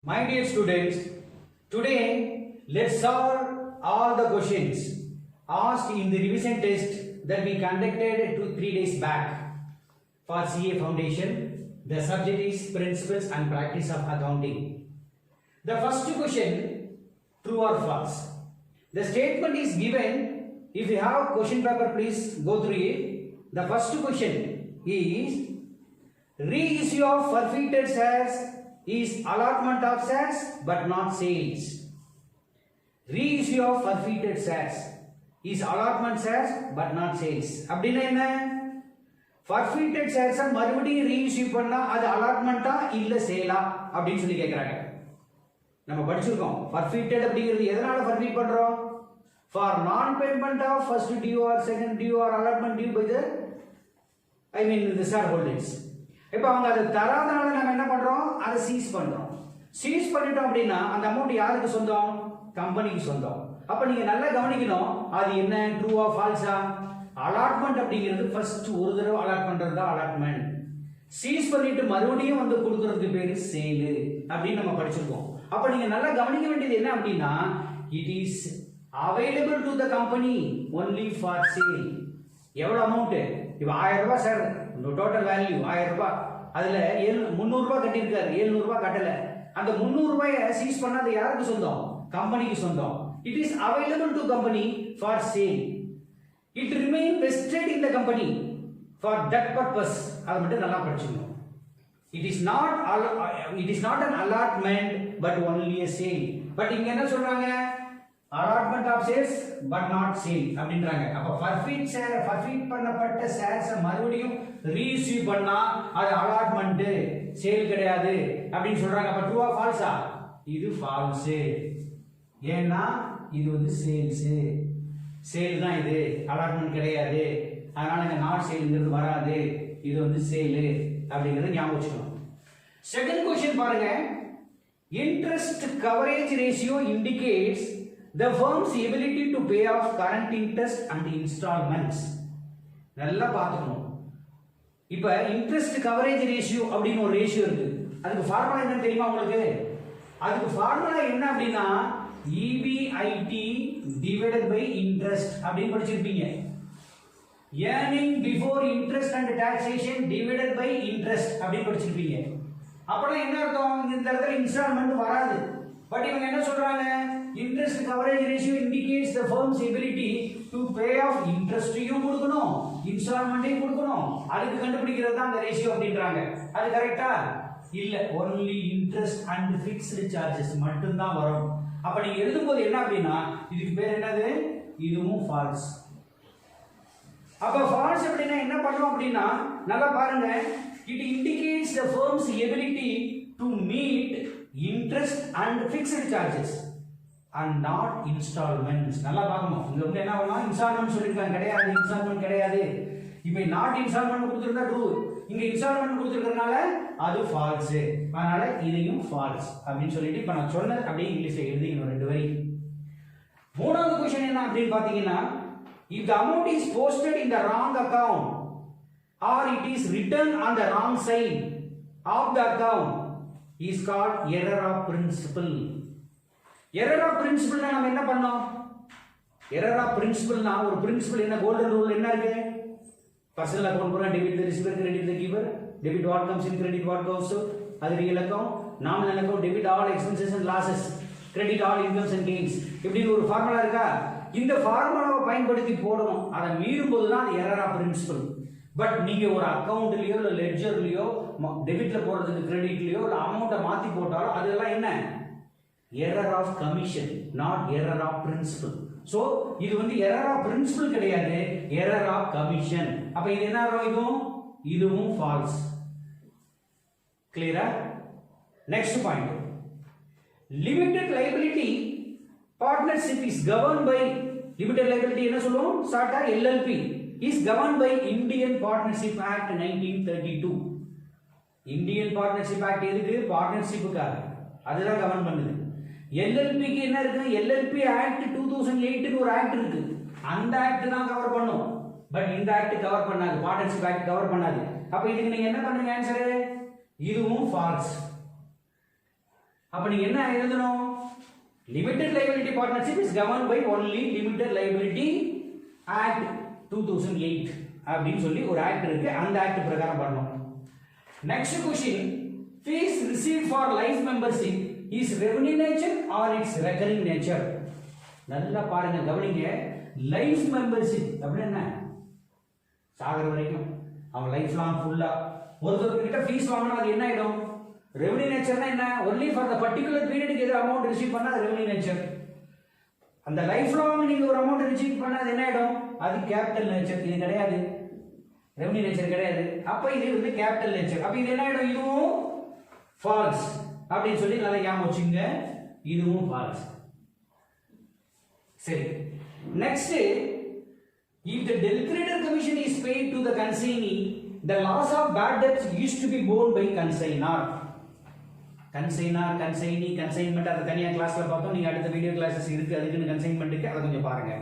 My dear students, today let's solve all the questions asked in the revision test that we conducted 3 days back for CA Foundation. The subject is Principles and Practice of Accounting. The first question, true or false? The statement is given. If you have question paper, please go through it. The first question is, reissue of forfeited shares is allotment of shares but not sales. Reissue of forfeited shares is allotment shares but not sales. அப்படினா என்ன? forfeited shares மறுபடியும் reissue பண்ணா அது allotment-ஆ இல்ல சேலா அப்படினு சொல்லி கேக்குறாங்க. நம்ம படிச்சிருக்கோம். forfeited அப்படிங்கிறது எதனால forfeit பண்றோம்? For non payment of first due or second due or allotment due by the shareholders. இப்போ அவங்க அதை தராதனால நம்ம என்ன பண்றோம்? அதை சீஸ் பண்றோம். சீஸ் பண்ணிட்டோம் அப்படின்னா அந்த அமௌண்ட் யாருக்கு சொந்தம்? கம்பெனிக்கு சொந்தம். அப்ப நீங்க நல்லா கவனிக்கணும், அது என்ன ட்ரூவா ஃபால்ஸா? அலாட்மெண்ட் அப்படிங்கிறது ஃபர்ஸ்ட் ஒரு தடவை அலாட் பண்றது தான் அலாட்மெண்ட். சீஸ் பண்ணிட்டு மறுபடியும் வந்து கொடுக்கறதுக்கு பேரு சேல் அப்படின்னு நம்ம படிச்சிருக்கோம். அப்ப நீங்க நல்லா கவனிக்க வேண்டியது என்ன அப்படின்னா, it is available to the company only for sale. எவ்வளவு அமௌண்ட்? இப்போ 1000 ரூபாய் சார், டோட்டல் வேல்யூ 1000 ரூபாய், அதுல 300 ரூபாய் கட்டியிருக்காரு, 700 ரூபாய் கட்டல. அந்த 300 ரூபாயை சீஸ் பண்ணா அது யாருக்கு சொந்தம்? கம்பெனிக்கு சொந்தம். It is available to company for sale. It remain vested in the company for that purpose. அது மட்டும் நல்லா படிச்சுக்கணும். It is not an allotment but only a sale. But இங்க என்ன சொல்றாங்க? allotment of shares but not sale அப்படின்றாங்க. அப்ப forfeit பண்ணப்பட்ட shares மறுபடியும் reissue பண்ணா அது allotment, சேல் கிடையாது அப்படின்னு சொல்றாங்க. அப்ப ட்ரூவா ஃபால்ஸா? இது ஃபால்ஸ். ஏன்னா இது வந்து சேல் தான், இது allotment கிடையாது. அதனால இங்க நாட் சேல்ங்கிறது வராது, இது வந்து சேல் அப்படிங்கறத ஞாபகம் வச்சுக்கணும். செகண்ட் क्वेश्चन பாருங்க. Interest coverage ratio indicates the firm's ability to pay off current interest and installments. நல்லா பார்த்துக்கணும். இப்ப இன்ட்ரெஸ்ட் கவரேஜ் ரேஷியோ அப்படின்னு ஒரு ரேஷியோ இருக்கு. அதுக்கு ஃபார்முலா என்னன்னு தெரியுமா உங்களுக்கு? அதுக்கு ஃபார்முலா என்ன அப்படின்னா EBIT divided by interest அப்படின்னு படிச்சிருப்பீங்க. earning before interest and taxation divided by interest அப்படின்னு படிச்சிருப்பீங்க. அப்பனா என்ன அர்த்தம்? இந்த இடத்துல இன்ஸ்டால்மென்ட் வராது. பட் இவங்க என்ன சொல்றாங்க? interest coverage ratio indicates the firm's ability to pay off interest-யும் கொடுக்கணும், installment-யும் கொடுக்கணும். அதுக்கு கண்டுபிடிக்கிறது தான் அந்த ரேஷியோ அப்படின்றாங்க. அது கரெக்ட்டா? இல்ல, only interest and fixed charges மட்டும் தான் வரும். அப்ப நீங்க எழுதும்போது என்ன அப்படின்னா இதுக்கு பேர் என்னது? இதுவும் ஃபால்ஸ். அப்ப ஃபால்ஸ் அப்படினா என்ன பண்ணுவோம் அப்படின்னா நல்லா பாருங்க. it indicates the firm's ability to meet interest and fixed charges and not installments. நல்லா பார்க்கணும். இங்க வந்து என்ன ஆகும்னா இன்ஸ்டால்மென்ட் சொல்லிருக்காங்க, கிடையாது இன்ஸ்டால்மென்ட் கிடையாது. இப்போ நாட் இன்ஸ்டால்மென்ட் கொடுத்திருந்தா ட்ரூ, இங்க இன்ஸ்டால்மென்ட் கொடுத்திருக்கறனால அது ஃபால்ஸ். அதனால இதையும் ஃபால்ஸ் அப்படினு சொல்லிட்டு இப்ப நான் சொன்னது அப்படியே இங்கிலீஷ்ல எழுதிக்கணும் ரெண்டு வரி. மூணாவது क्वेश्चन என்ன அப்படினு பாத்தீங்கன்னா, if the amount is posted in the wrong account or it is written on the wrong side of the account is called error of principle. error of principle னா நாம என்ன பண்ணோம்? error of principle னா ஒரு principal என்ன, golden rule என்ன இருக்கு? Personal account போறா debit the receiver, credit the giver, debit what comes in, credit what goes out. அது real account. Nominal account debit all expenses and losses, credit all incomes and gains. இப்படின்னு ஒரு formula இருக்கா? இந்த ஃபார்முலாவை பயன்படுத்தி போடணும். அதை மீறும் போது தான் எரர் ஆஃப் பிரின்சிபல். பட் நீங்க ஒரு அக்கவுண்ட்லயோ இல்ல லெட்ஜர்லயோ டெபிட்ல போடுறதுக்கு கிரெடிட்லயோ இல்ல அமௌண்ட்டை மாத்தி போட்டாலும் அதெல்லாம் என்ன? Error of commission, not error of principle. So இது வந்து எரர் ஆஃப் பிரின்சிபல் கிடையாது, எரர் ஆஃப் கமிஷன். அப்ப இது என்ன ஆகும்? இதுவும் ஃபால்ஸ். கிளியரா? Next point. Limited liability partnership is governed by, limited liability என்ன சொல்லுவோம்? ஷார்ட்டா LLP is governed by Indian Partnership Act 1932. Indian Partnership Act எதுக்கு? பார்ட்னர்ஷிப்புக்காக. அதுதான் கவர்ன் பண்ணுது. LLP க்கு என்ன இருக்கு? LLP Act 2008 னு ஒரு ஆக்ட் இருக்கு. அந்த ஆக்ட் தான் கவர் பண்ணும். பட் இந்த ஆக்ட் கவர் பண்ணாது, பார்ட்னர்ஷிப் ஆக்ட் கவர் பண்ணாது. அப்ப இதுக்கு நீங்க என்ன பண்ணுங்க ஆன்சர்? இதுவும் ஃபால்ஸ். அப்ப நீங்க என்ன எழுதணும்? Limited liability partnership is governed by only limited liability act 2008 அப்படின்னு சொல்லி ஒரு ஆக்ட் இருக்கு, அந்த ஆக்ட் பிரகாரம் பண்ணணும். Next question, fees received for life membership is revenue nature or its recurring nature? நல்லா பாருங்க, கவனிங்க. லைஃப் மெம்பர்ஷிப் அப்படின்னா என்ன? சாகர வரைக்கும் அவன் லைஃப் லாங் ஃபுல்லா ஒருத்தர் கிட்ட ஃபீஸ் வாங்கினா அது என்ன ஆயிடும்? ரெவென்யூ நேச்சர்னா என்ன? ஒன்லி ஃபார் த பர்టిక్యులர் பீரியடுக்கு ஏதோ அமௌண்ட் ரிசீவ் பண்ணா அது ரெவென்யூ நேச்சர். அந்த லைஃப் லாங் நீங்க ஒரு அமௌண்ட் ரிசீவ் பண்ணா அது என்ன ஆயிடும்? அது கேபிட்டல் நேச்சர். இது கிடையாது, ரெவென்யூ நேச்சர் கிடையாது. அப்ப இது வந்து கேபிட்டல் நேச்சர். அப்ப இது என்ன ஆயிடும்? இதுவும் ஃபால்ஸ் அப்படின்னு சொல்லி நல்லா ஞாபகம் வச்சுங்க, இதுவும் ஃபால்ஸ். சரி, next, if the debt creditor commission is paid to the consignee, the loss of bad debts used to be borne by consignor. consignee, consignment அது தனியா கிளாஸ்ல பார்த்தோம். நீங்க அடுத்த வீடியோ கிளாसेस இருக்கு, அதுக்குன்னு கன்சைன்மென்ட்க்கு அத கொஞ்சம் பாருங்க.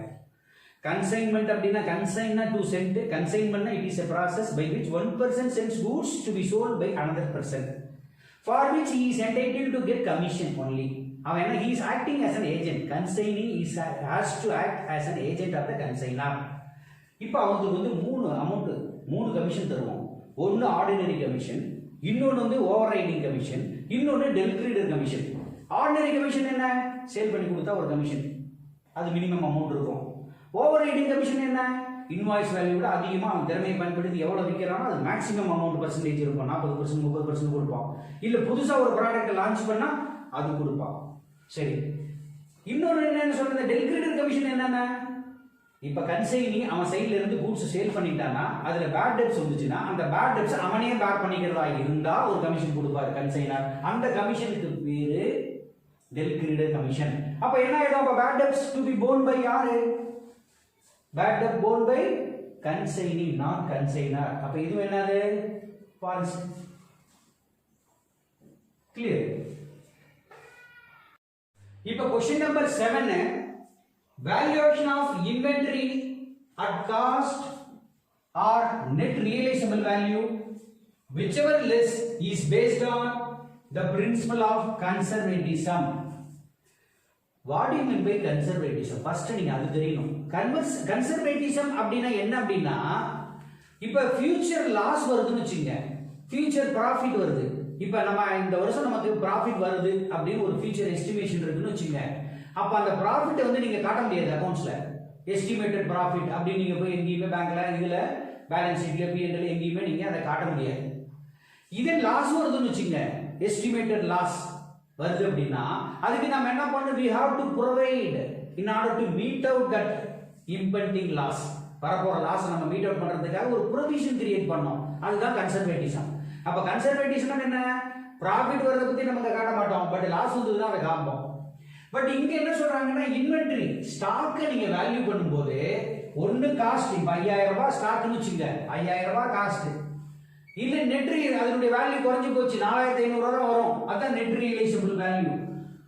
கன்சைன்மென்ட் அப்படினா கன்சைன்னா டு சென்ட், கன்சைன்மென்ட்னா it is a process by which one person sends goods to be sold by another person, for which he is entitled to get commission only. அவன் என்ன? he is acting as an agent. consignee has to act as an agent of the consignor. இப்போ அவங்களுக்கு வந்து மூணு commission தருவோம். ஒன்னு ordinary commission, இன்னொன்னு வந்து ஓவர் ரைடிங் கமிஷன், இன்னொன்னு del credere commission. Ordinary commission என்ன? சேல் பண்ணி கொடுத்தா ஒரு கமிஷன், அது மினிமம் அமௌண்ட் இருக்கும். ஓவர் ரைடிங் கமிஷன் என்ன? இன்வாய்ஸ் வேல்யூ விட அதிகமா அவன் திறமையை பயன்படுத்தி எவ்வளவு விற்கிறானோ அது மேக்ஸிமம் அமௌண்ட் பர்சன்டேஜ் இருக்கும். 40%, 30% கொடுப்பான். இல்ல புதுசா ஒரு ப்ராடக்ட் லான்ச் பண்ணா அது கொடுப்பான். சரி, இன்னொரு என்னன்னு சொல்றது, டெட் கிரெடிட்டர் கமிஷன் என்னன்னா, இப்ப கன்சைனி அவன் சைடுல இருந்து கூட்ஸ் சேல் பண்ணிட்டானா அதுல பேட் டெப்ஸ் வந்துச்சுன்னா அந்த பேட் டெப்ஸ் அவனே பேர் பண்ணிக்கிறதா இருந்தா ஒரு கமிஷன் கொடுப்பாரு கன்சைனர். அந்த கமிஷனுக்கு பேரு டெட் கிரெடிட்டர் கமிஷன். அப்ப என்ன ஆயிடும்? அப்ப bad debts to be borne by யாரு? Bad debt borne by consignee, not consignor. அப்ப இது என்னது? ஃபால்ஸ். கிளியர்? இப்ப question number 7, valuation of inventory at cost or net realizable value, whichever less, is based on the principle of conservatism. What do you mean by conservatism? First நீங்க அது தெரியணும். conservatism அப்படினா என்ன அப்படினா, இப்ப future loss வருதுன்னு வெச்சுங்க, future profit வருது. இப்ப நம்ம இந்த வருஷம் நமக்கு ப்ராஃபிட் வருது அப்படின்னு ஒரு ஃபியூச்சர் எஸ்டிமேஷன் இருக்குன்னு வெச்சுங்க. அப்ப அந்த ப்ராஃபிட் வந்து நீங்க காட்ட முடியாது அக்கவுண்ட்ஸ்ல. எஸ்டிமேட்டட் ப்ராஃபிட் அப்படி நீங்க போய் எங்கேயுமே பேங்க்ல இதுல பேலன்ஸ் ஷீட்ல P&L எங்கேயுமே நீங்க அதை காட்ட முடியாது. இதே லாஸ் வருதுன்னு வெச்சுங்க, எஸ்டிமேட்டட் லாஸ் வருது அப்படின்னா அதுக்கு நாம என்ன பண்ணணும்? we have to provide in order to meet out that impending loss. வரப்போற லாஸ் நம்ம மீட் அவுட் பண்றதுக்காக ஒரு ப்ரொவிஷன் கிரியேட் பண்ணோம். அதுதான் கன்சர்வேட்டிசம். அப்ப கன்சர்வேட்டிசம் என்ன? ப்ராஃபிட் வரத பத்தி நமக்கு காட்ட மாட்டோம், பட் லாஸ் வந்ததுன்னா அதை காண்போம். பட் இங்க என்ன சொல்றாங்கன்னா, இன்வென்டரி ஸ்டாக் நீங்க வேல்யூ பண்ணும்போது ஒன்னு காஸ்ட், இப்ப 5000 ரூபாய் ஸ்டாக்னு வெச்சுங்க, 5000 ரூபாய் காஸ்ட். இல்ல நெட் அதனுடைய வேல்யூ குறைஞ்சு போச்சு, 4500 ரூபாய் வரும், அதான் நெட் ரியலைசபிள் வேல்யூ.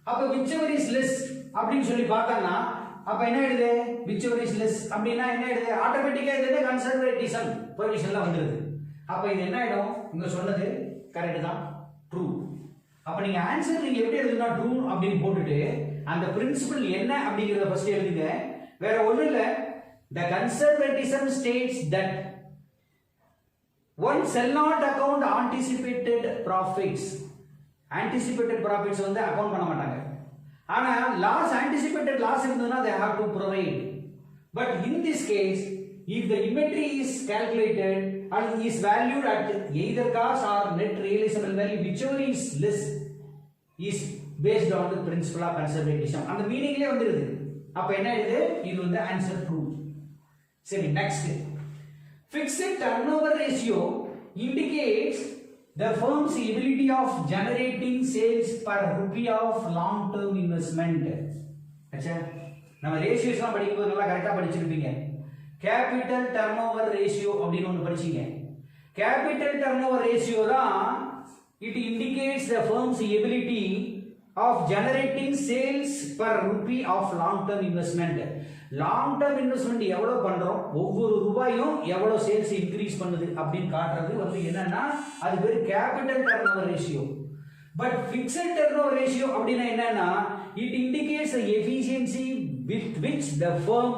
அப்ப whichever is less அப்படின்னு சொல்லி பார்த்தானா அப்ப என்ன ஆயிடுது? whichever is less அப்படின்னா என்ன ஆயிடுது? ஆட்டோமேட்டிக்கா இது கன்சர்வேட்டிசம் பொசிஷன்ல வந்துருது. அப்ப இது என்ன ஆயிடும்? இங்க சொன்னது கரெக்ட் தான், ட்ரூ. அப்ப நீங்க ஆன்சர் நீங்க எப்படி எழுதுனா ட்ரூ அப்படின்னு போட்டுட்டு அந்த பிரின்சிபல் என்ன அப்படிங்கறத ஃபர்ஸ்ட் எழுதுங்க. வேற ஒண்ணும் இல்ல. the conservatism states that one shall not account anticipated profits. anticipated profits வந்து அக்கவுண்ட் பண்ண மாட்டாங்க. ஆனா லாஸ், anticipated loss இருந்ததுன்னா they have to provide. but in this case, if the inventory is calculated and is valued at either cost or net realizable value, whichever is less, is based on the principle of conservatism. அந்த மீனிங்லயே வந்துருது. அப்ப என்ன இது? இது வந்து answer true. சரி, next. fixed turnover ratio indicates the firm's ability of generating sales per rupee of long term investment. அச்சா, நம்ம ரேஷியோஸ்லாம் படிக்கும்போது நல்லா கரெக்ட்டா படிச்சிருப்பீங்க. கேபிட்டல் டர்னோவர் ரேஷியோ அப்படின்னு ஒன்று படிச்சீங்க. கேபிட்டல் டர்னோவர் ரேஷியோ தான் it indicates the firm's ability of generating sales per rupee of long term investment. Long term investment எவ்வளவு பண்றோம், ஒவ்வொரு ரூபாயும் எவ்வளவு சேல்ஸ் இன்க்ரீஸ் பண்ணுது அப்படின்னு காட்டுறது வந்து என்னன்னா அது பேர் capital turnover ratio. But fixed turnover ratio அப்படின்னா என்னன்னா it indicates the efficiency with which the firm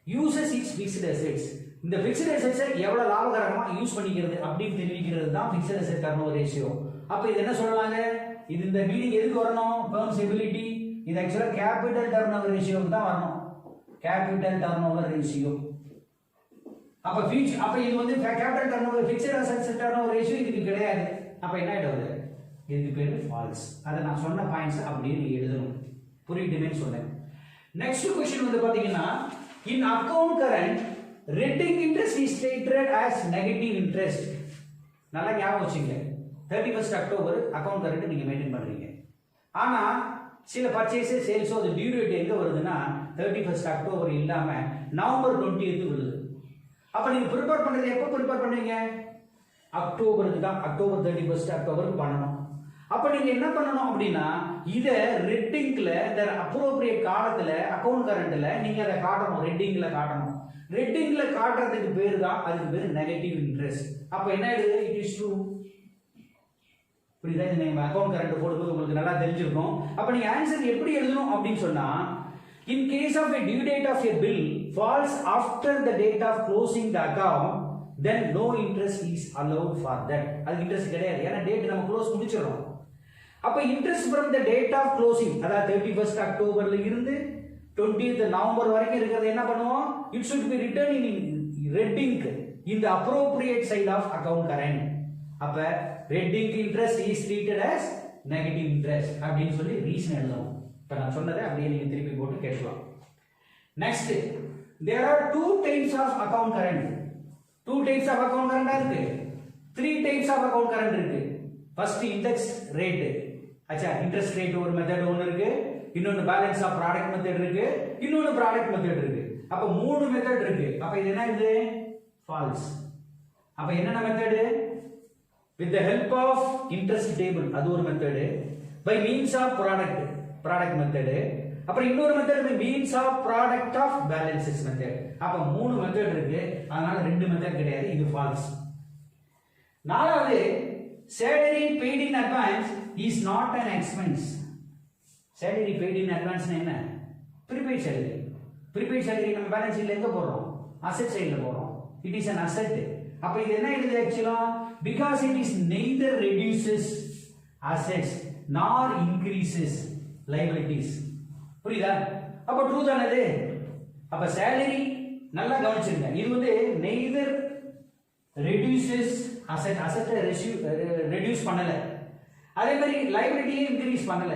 uses its fixed assets. இந்த fixed assets எவ்வளவு லாபகரமா யூஸ் பண்ணிக்கிறது அப்படின்னு தெரிவிக்கிறது தான் fixed asset turnover ratio. அப்ப இது என்ன சொல்லலாங்க, இது இந்த மீனிங் எதுக்கு வரணும், firm's ability, இது ஆக்சுவலா கேபிட்டல் டர்னோவர் ரேஷியோக்கு தான் வரணும், கேபிட்டல் டர்னோவர் ரேஷியோ. அப்ப இது வந்து capital turnover fixed assets turnover ratio இதுக்கு கிடையாது. அப்ப என்ன ஆயிடுது, இதுக்கு பேரு ஃபால்ஸ். அதை நான் சொன்ன பாயிண்ட்ஸ் அப்படியே நீ எழுதணும், புரியுதுன்னு சொன்னேன். நெக்ஸ்ட் क्वेश्चन வந்து பாத்தீங்கன்னா, in account current reting interest is stated as negative interest. நல்லா ஞாபகம் வச்சுங்க, 31st அக்டோபர் அக்கவுண்ட் கரண்ட் நீங்க மெயின்டைன் பண்றீங்க. ஆனா சில பர்ச்சேஸ் சேல்ஸோ அது டியூ டேட் எங்க வருதுன்னா 31st அக்டோபர் இல்லாம நவம்பர் 20th வருது. அப்ப நீங்க ப்ரிப்பேர் பண்றது எப்ப ப்ரிப்பேர் பண்ணுவீங்க, அக்டோபருக்கு தான், அக்டோபர் 31st அக்டோபருக்கு பண்ணணும். அப்ப நீங்க என்ன பண்ணணும் அப்படின்னா, இத ரெட்டிங்ல இந்த அப்ரோப்ரியேட் காலத்துல அக்கவுண்ட் கரண்ட்ல நீங்க அதை காட்டணும், ரெட்டிங்ல காட்டணும். ரெட்டிங்ல காட்டுறதுக்கு பேரு தான், அதுக்கு பேரு நெகட்டிவ் இன்ட்ரெஸ்ட். அப்ப என்ன ஆயிடுது, இட் இஸ் ட்ரூ. புரியுதா, நீங்க அக்கவுண்ட் கரண்ட் போடும்போது உங்களுக்கு நல்லா தெரிஞ்சிருக்கும். அப்ப நீங்க ஆன்சர் எப்படி எழுதணும் அப்படின்னு சொன்னா, in case of a due date of a bill falls after the date of closing the account, then no interest is allowed for that. அது இன்ட்ரெஸ்ட் கிடையாது, ஏன்னா டேட் நம்ம க்ளோஸ் முடிச்சிரோம். அப்ப interest from the date of closing, அதாவது 31st அக்டோபர்ல இருந்து 20th November வரைக்கும் இருக்கிறது என்ன பண்ணுவோம், it should be written in reading in the appropriate side of account current. அப்ப reading interest is treated as negative interest அப்படின்னு சொல்லி ரீசன் எழுதணும். இப்ப நான் சொன்னதை அப்படியே நீங்க திருப்பி போட்டு கேட்கலாம். Next, there are two types of account current. Two types of account current இருக்கு, three types of account current இருக்கு. first index rate, அச்சா இன்ட்ரெஸ்ட் ரேட் ஒரு மெத்தட் ஒன்னு இருக்கு, இன்னொன்னு பேலன்ஸ் ஆஃப் ப்ராடக்ட் மெத்தட் இருக்கு, இன்னொன்னு ப்ராடக்ட் மெத்தட் இருக்கு. அப்ப மூணு மெத்தட் இருக்கு. அப்ப இது என்ன, இது ஃபால்ஸ். அப்ப என்னென்ன method, with the help of interest table அது ஒரு method, by means of product method, அப்புறம் இன்னொரு method by means of product of balances method. அப்ப மூணு மெத்தட் இருக்கு, அதனால ரெண்டு மெத்தட் கிடையாது, இது ஃபால்ஸ். நாலாவது, salary paid in advance is not an expense. salary paid in advance என்ன, prepaid salary. prepaid salary நம்ம பேலன்ஸ் ஷீட்ல எங்க போடுறோம், அசெட் சைடுல போடுறோம். it is an asset. அப்ப இது என்ன எழுது ஆக்சுவலா, because it is neither reduces assets nor increases liabilities. புரியுதா, அப்ப ட்ரூ தானே இது. அப்ப salary நல்லா கவனிச்சிருங்க, இது வந்து neither reduces asset reduce பண்ணல, அதே மாதிரி liability increase பண்ணல.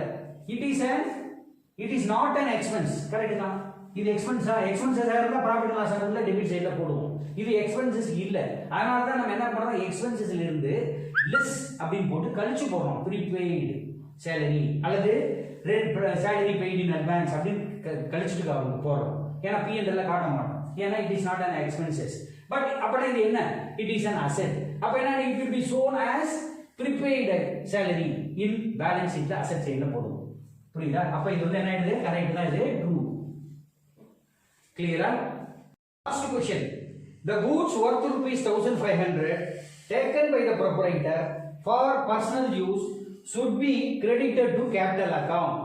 it is not an expense. Correct தான், இது எக்ஸ்பென்ஸா, எக்ஸ்பென்சஸ் இருந்தா ப்ராஃபிட் லாஸ் அக்கவுண்ட்ல டெபிட் சைடுல போடுவோம். இது எக்ஸ்பென்சஸ் இல்ல, அதனால தான் நம்ம என்ன பண்றோம், எக்ஸ்பென்சஸ்ல இருந்து லெஸ் அப்படினு போட்டு கழிச்சு போடுறோம். ப்ரீபெய்ட் salary அல்லது salary paid in advance அப்படினு கழிச்சிட்டு போடுறோம். ஏன்னா P&L ல காட்ட மாட்டோம், ஏன்னா it is not an expenses. But அப்படி இது என்ன, it is an asset. அப்ப என்ன, it will be shown as prepaid salary in balance sheet asset side ல போடுவோம். புரியுதா, அப்ப இது வந்து என்ன ஆயிடுது, கரெக்ட் தான், இது ட்ரூ. கிளியரா. Last question, the goods worth rupees 1500 taken by the proprietor for personal use should be credited to capital account.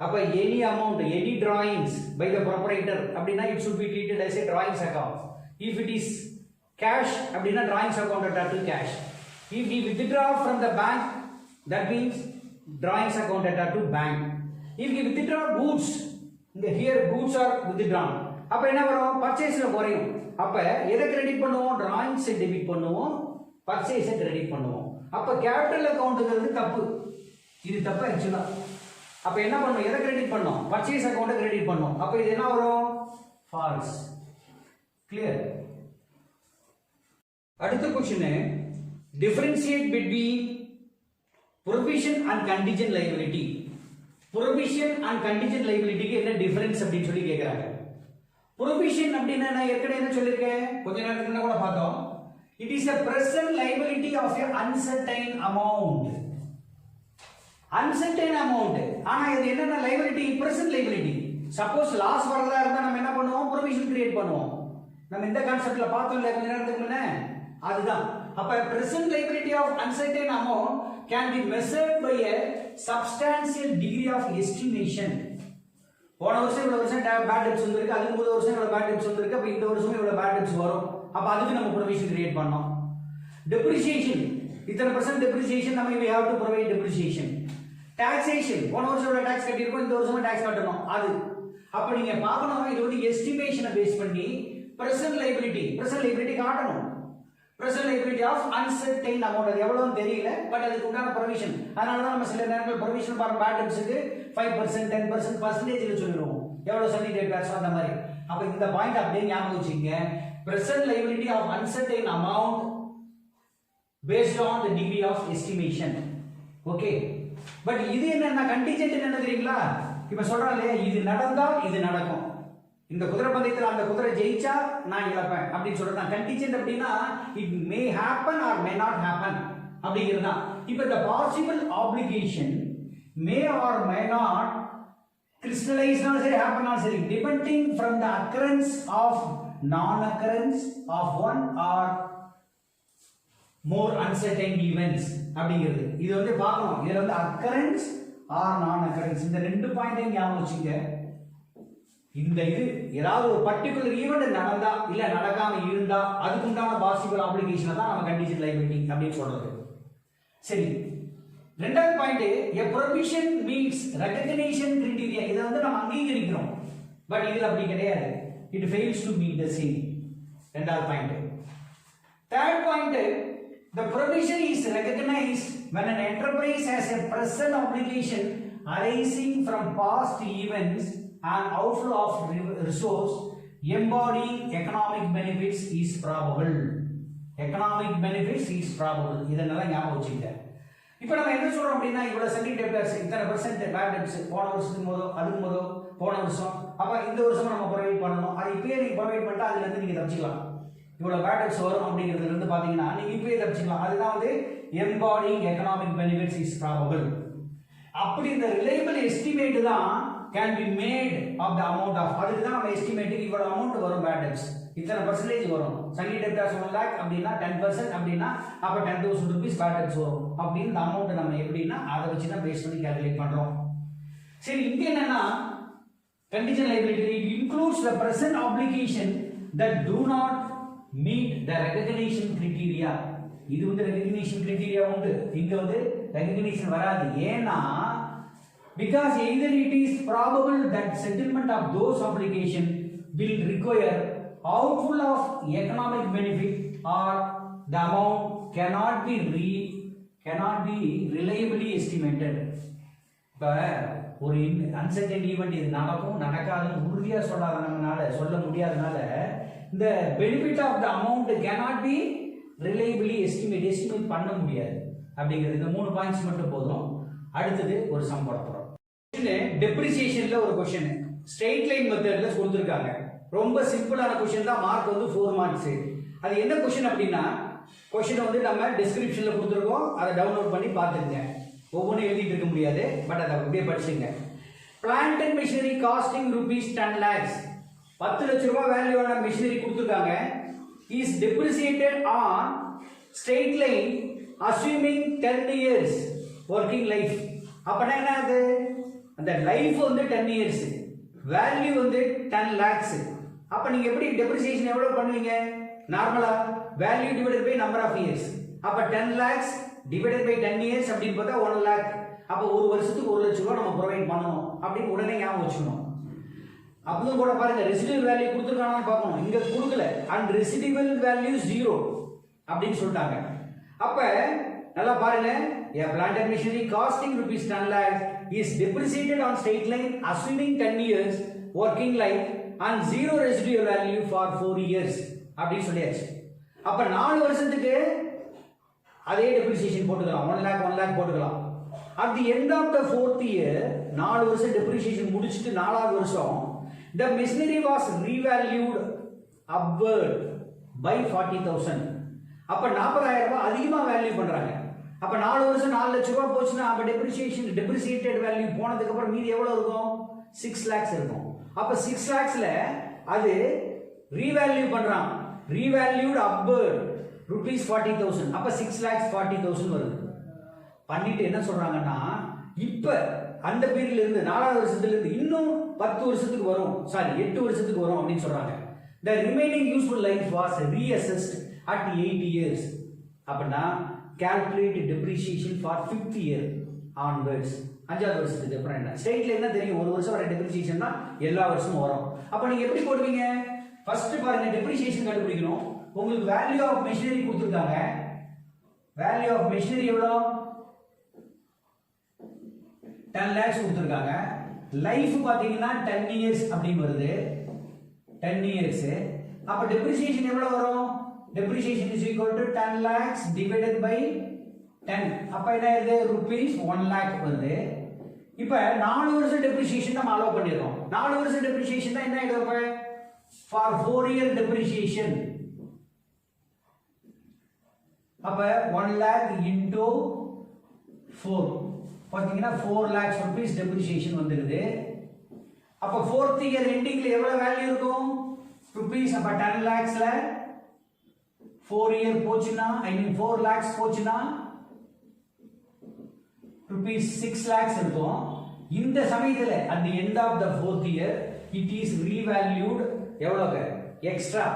அப்ப any amount, any drawings by the proprietor அப்படினா it should be treated as a drawings account. If it is cash அப்படினா drawings account attached to cash. If we withdraw from the bank, that means drawings account attached to bank. If we withdraw goods, here goods are withdrawn, அப்ப என்ன வரும், பர்ச்சேஸ்ல குறையும். அப்ப எதை credit பண்ணுவோம், drawings debit பண்ணுவோம், purchase credit பண்ணுவோம். அப்ப கேபிட்டல் அக்கவுண்ட்ங்கிறது தப்பு, இது தப்பு ஆக்சுவலா. அப்ப என்ன பண்ணும், எதை கிரெடிட் பண்ணோம், பர்ச்சேஸ் அக்கவுண்ட் கிரெடிட் பண்ணோம். அப்ப இது என்ன வரும், ஃபால்ஸ். கிளியர். அடுத்த question, differentiate between provision and contingent liability. provision and contingent liability க்கு என்ன டிஃபரன்ஸ் அப்படினு சொல்லி கேக்குறாங்க. provision அப்படினா நான் ஏற்கனவே என்ன சொல்லிருக்கேன், கொஞ்ச நேரத்துக்கு முன்ன கூட பார்த்தோம். it is a present liability of a uncertain amount. uncertain amount, ஆனா இது என்னன்னா liability, present liability. Suppose loss வரதா இருந்தா நம்ம என்ன பண்ணுவோம், provision கிரியேட் பண்ணுவோம். நம்ம இந்த கான்செப்ட்ல பார்த்தோம் இல்ல கொஞ்ச நேரத்துக்கு முன்ன, அதுதான். அப்ப present liability of uncertain amount can be measured by a substantial degree of estimation. போன வருஷம் இவ்வளவு வருஷம் பேட் டெப்ஸ் வந்திருக்கு, அதுக்கு முதல் வருஷம் இவ்வளவு பேட் டெப்ஸ் வந்திருக்கு, அப்ப இந்த வருஷம் இவ்வளவு பேட் டெப்ஸ் வரும். அப்ப அதுக்கு நம்ம ப்ரொவிஷன் கிரியேட் பண்ணோம். டெப்ரிசியேஷன் இத்தனை % டெப்ரிசியேஷன் நம்ம we have to provide depreciation. Taxation போன வருஷம் இவ்வளவு டாக்ஸ் கட்டியிருக்கோம், இந்த வருஷம் டாக்ஸ் கட்டணும். அது அப்ப நீங்க பார்க்கணும், இது வந்து எஸ்டிமேஷனை பேஸ் பண்ணி பிரசன்ட் லைபிலிட்டி காட்டணும். Present liability of uncertain amount, அது எவ்வளவுன்னு தெரியல, பட் அதுக்கு உண்டான ப்ரொவிஷன். அதனால தான் நம்ம சில நேரங்கள் ப்ரொவிஷன் பாருங்க பேட் டெப்ஸ்க்கு 5% 10% பர்சன்டேஜ்ல சொல்லிடுவோம், எவ்வளவு சர்டி டேட் பேட்ஸ் அந்த மாதிரி. அப்ப இந்த பாயிண்ட் அப்படியே ஞாபகம் வச்சுங்க. Present liability of uncertain amount based on the degree of estimation. Okay, but இது என்ன கண்டிஜென்ட் என்ன தெரியுங்களா? இப்ப சொல்றாங்களே இது நடந்தால் இது நடக்கும், இந்த குதிரை பந்தயத்துல அந்த குதிரை ஜெயிச்சா நான் இழப்பேன் அப்படின்னு சொல்றது தான் கண்டிஜென்ட். அப்படின்னா it may happen or may not happen அப்படிங்கிறது தான். இப்ப the possible obligation may or may not crystallize நாலும் சரி happen நாலும் சரி, depending from the occurrence of non-occurrence of one or more uncertain events அப்படிங்கிறது. இது வந்து பார்க்கணும், இதுல வந்து occurrence or non-occurrence இந்த ரெண்டு பாயிண்டையும் ஞாபகம் வச்சுங்க. இந்த இது ஏதாவது ஒரு பர்டிகுலர் ஈவெண்ட் நடந்தா இல்ல நடக்காம இருந்தா அதுக்கு உண்டான பாசிபிள் ஆப்ளிகேஷனை தான் நம்ம கண்டிஜென்ட் லைபிலிட்டி அப்படின்னு சொல்றது. சரி, ரெண்டாவது point, a provision meets recognition criteria. இத வந்து நம்ம அங்கீகரிக்கிறோம், பட் இதுல அப்படி கிடையாது, it fails to meet the same. ரெண்டாவது point. Third point, the provision is recognized when an enterprise has a present obligation arising from past events and outflow of resource embodying economic benefits is probable. Economic benefits is probable. இதெல்லாம் ஞாபகம் வச்சுக்கிட்ட. இப்போ நம்ம என்ன சொல்றோம் அப்படின்னா, இவ்வளவு சர்டி debtors இத்தனை % bad debts போன வருஷத்துக்கு முதோ அதுக்கு முதோ போன வருஷம், அப்ப இந்த வருஷம் நம்ம ப்ரொவைட் பண்ணணும். அது இப்பயே நீங்க ப்ரொவைட் பண்ணிட்டா அதுல இருந்து நீங்க தப்பிச்சுக்கலாம். இவ்வளவு பேட் டெப்ஸ் வரும் அப்படிங்கிறதுல இருந்து பாத்தீங்கன்னா நீங்க இப்பயே தப்பிச்சுக்கலாம். அதுதான் வந்து embodying economic benefits is probable. அப்படி இந்த ரிலையபிள் எஸ்டிமேட் தான் can be made of the amount of, அதுக்கு தான் நம்ம எஸ்டிமேட் இவ்வளவு அமௌண்ட் வரும் பேட் டெப்ஸ் இத்தனை % வரும். சர்டி டெப்டர்ஸ் 1 lakh அப்படின்னா 10% அப்படின்னா அப்ப 10,000 rupees பேட் டெப்ஸ் வரும் அப்படின்னு இந்த அமௌண்ட் நம்ம எப்படின்னா அதை வச்சு தான் பேஸ் பண்ணி கால்குலேட் பண்றோம். சரி, இங்க என்னன்னா contingent liability it includes the present obligation that do not meet the recognition criteria. இது வந்து recognition criteria உண்டு, இங்க வந்து recognition வராது. ஏன்னா because either it is probable that settlement of those obligation will require outflow of economic benefit or the amount cannot be reliably estimated. இப்ப ஒரு uncertain event இது நடக்கும் நடக்காதுன்னு உறுதியா சொல்ல முடியாதனால இந்த benefit of the amount cannot be reliably estimate பண்ண முடியாது அப்படிங்கிறது. இந்த 3 பாயிண்ட்ஸ் மட்டும் போதும். அடுத்தது ஒரு சம் போட போறோம். டெப்ரிசியேஷன்ல ஒரு क्वेश्चन ஸ்ட்ரெயிட் லைன் மெத்தட்ல கொடுத்திருக்காங்க. ரொம்ப சிம்பிளான क्वेश्चन தான், மார்க் வந்து 4 மார்க்ஸ். அது என்ன क्वेश्चन அப்படின்னா, क्वेश्चन வந்து நம்ம டிஸ்கிரிப்ஷன்ல கொடுத்திருக்கோம், அதை டவுன்லோட் பண்ணி பார்த்துக்கங்க. ஒவ்வொன்றும் எழுதிட்டு இருக்க முடியாது, பட் அதை அப்படியே படிச்சுங்க. Plant and machinery costing rupees 10 lakhs, 10 லட்சம் ரூபாய் வேல்யூவான மிஷினரி கொடுத்திருக்காங்க. is depreciated on straight line assuming 10 years working life. அப்ப என்ன அது, அந்த லைஃப் வந்து 10 years, வேல்யூ வந்து 10 lakhs. அப்ப நீங்க எப்படி டெப்ரிசியேஷன் எவ்வளவு பண்ணுவீங்க? நார்மலா value divided by number of years. அப்ப 10 lakhs டிவைடட் பை 10 years அப்படின்னு பார்த்தா 1 lakh. அப்ப ஒரு வருஷத்துக்கு 1 லட்சம் ரூபாய் நம்ம ப்ரொவைட் பண்ணணும் அப்படின்னு உடனே ஞாபகம் வச்சுக்கணும். அப்பவும் கூட பாருங்க ரெசிடுவல் வேல்யூ கொடுத்துருக்கானான்னு பார்க்கணும், இங்க கொடுக்கல. அண்ட் ரெசிடுவல் வேல்யூ 0 அப்படின்னு சொல்லிட்டாங்க. அப்ப நல்லா பாருங்க, a plant and machinery costing rupees 10 lakhs is depreciated on straight line assuming 10 years working life and 0 residual value for 4 years அப்படி சொல்லியாச்சு. அப்ப 4 வருஷத்துக்கு அதே டெப்ரிசியேஷன் போட்டுக்கலாம், 1 lakh போட்டுக்கலாம். at the end of the 4th year 4 வருஷம் டெப்ரிசியேஷன் முடிச்சிட்டு 4வது வருஷம் the machinery was revalued upward by 40,000. அப்ப 40,000 ரூபாய் அதிகமா வேல்யூ பண்றாங்க. அப்ப 4 வருஷம் 4 லட்சம் ரூபாய் போச்சுன்னா அப்ப டெப்ரிசியேட்டட் வேல்யூ போனதுக்கு அப்புறம் மீதி எவ்வளவு இருக்கும்? 6 lakhs இருக்கும். அப்ப 6 lakhsல அது ரீவேல்யூ பண்றான், ரீவேல்யூட் upward rupees 40,000. அப்ப 6 lakhs 40,000 வருது. பண்ணிட்டு என்ன சொல்றாங்கன்னா இப்ப அந்த பீரியட்ல இருந்து 4வது வருஷத்துல இருந்து இன்னும் 10 வருஷத்துக்கு வரும், சாரி 8 வருஷத்துக்கு வரும் அப்படின்னு சொல்றாங்க. The remaining useful life was reassessed at 8 years. அப்படின்னா calculate depreciation for 5th year onwards. 5வது வருஷத்துக்கு அப்புறம் என்ன ஸ்டேட்ல என்ன தெரியும், ஒரு வருஷம் வர டெப்ரிசியேஷன்னா எல்லா வருஷமும் வரும். அப்ப நீங்க எப்படி போடுவீங்க? ஃபர்ஸ்ட் பாருங்க, டெப்ரிசியேஷன் கண்டுபிடிக்கணும். உங்களுக்கு வேல்யூ ஆஃப் மெஷினரி கொடுத்துருக்காங்க. வேல்யூ ஆஃப் மெஷினரி எவ்வளோ? 10 lakhs கொடுத்துருக்காங்க. லைஃப் பாத்தீங்கன்னா 10 years அப்படின்னு வருது. 10 years. அப்ப டெப்ரிசியேஷன் எவ்வளவு வரும்? Depreciation is equal to 10 lakhs divided by 10. அப்ப என்ன இது? rupees 1 lakh வருது. இப்ப 4 வருஷம் டெப்ரிசியேஷன் நம்ம அலோவ் பண்ணிரோம். 4 வருஷம் டெப்ரிசியேஷன் தான் என்ன ஆயிடும்? அப்ப for 4 year depreciation. அப்ப 1 lakh into 4 பாத்தீங்கன்னா 4 lakhs rupees depreciation வந்துருது. அப்ப 4th year endingல எவ்வளவு வேல்யூ இருக்கும்? rupees. அப்ப 10 lakhsல 4 year போச்சுனா, I mean 4 lakhs போச்சுனா rupees 6 lakhs இருக்கும். இந்த சமயத்துல at the end of the 4th year it is revalued எவ்வளவு? எக்ஸ்ட்ரா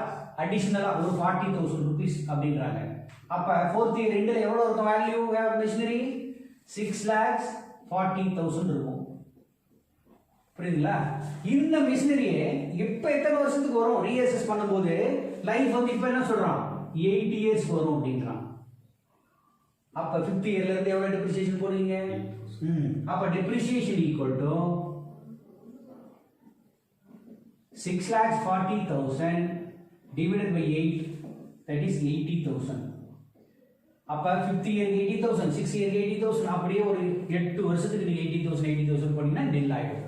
அடிஷனலா ஒரு 40,000 rupees அப்படின்றாங்க. அப்ப 4th year endல எவ்வளவு இருக்கும் வேல்யூ ஆஃப் மெஷினரி? 6,40,000 இருக்கும். புரியுதுங்களா? இந்த மிஷினரியே இப்ப எத்தனை வருஷத்துக்கு வரும் ரீஅசஸ் பண்ணும்போது? லைஃப் வந்து இப்ப என்ன சொல்றான்? 8 years வரும் அப்படின்றான். அப்ப 5th yearல இருந்து எவ்வளவு டெப்ரிசியேஷன் போடுவீங்க? அப்ப depreciation equal to 6,40,000 divided by 8, that is 80,000. அப்ப 5th year 80,000, 6th year 80,000, அப்படியே ஒரு 8 வருஷத்துக்கு நீங்க 80,000 போனீங்கன்னா nil ஆயிடும்.